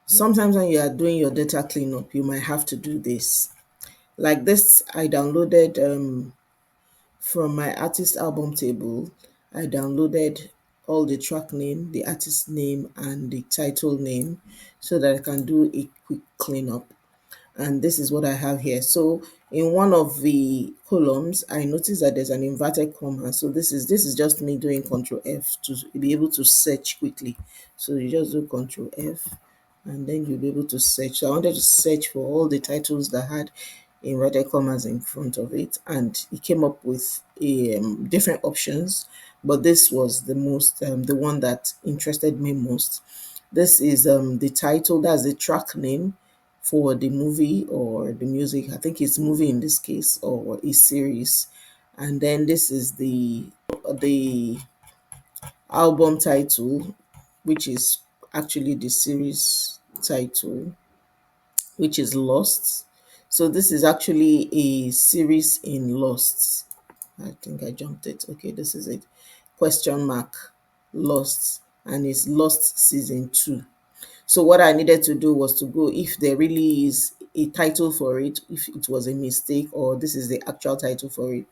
Sometimes when you are doing your data cleanup, you might have to do this. Like this, I downloaded from my artist album table. I downloaded all the track name, the artist name, and the title name so that I can do a quick cleanup. And this is what I have here. So in one of the columns, I noticed that there's an inverted comma. So this is just me doing Control F to be able to search quickly. So you just do Control F, and then you'll be able to search. So I wanted to search for all the titles that had inverted commas in front of it, and it came up with different options, but this was the one that interested me most. This is the title, that's the track name for the movie or the music. I think it's movie in this case, or a series. And then this is the album title, which is actually the series title, which is Lost. So this is actually a series in Lost. I think I jumped it. Okay, this is it. Question mark Lost, and it's Lost season 2. So what I needed to do was to go if there really is a title for it, if it was a mistake or this is the actual title for it.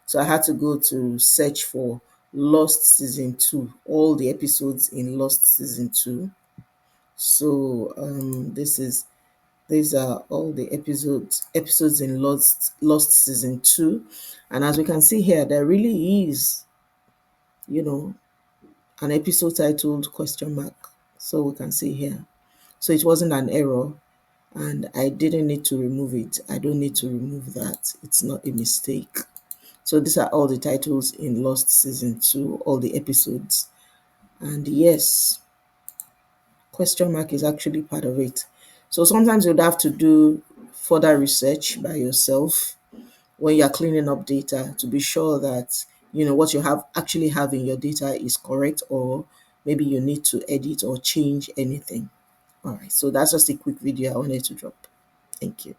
So I had to go to search for Lost season 2, all the episodes in Lost season 2. So these are all the episodes in Lost season 2. And as we can see here, there really is, you know, an episode titled question mark. So we can see here. So it wasn't an error, and I didn't need to remove it. I don't need to remove that. It's not a mistake. So these are all the titles in Lost season 2, all the episodes. And yes, question mark is actually part of it. So sometimes you'd have to do further research by yourself when you're cleaning up data to be sure that what you have in your data is correct, or maybe you need to edit or change anything. All right, so that's just a quick video I wanted to drop. Thank you.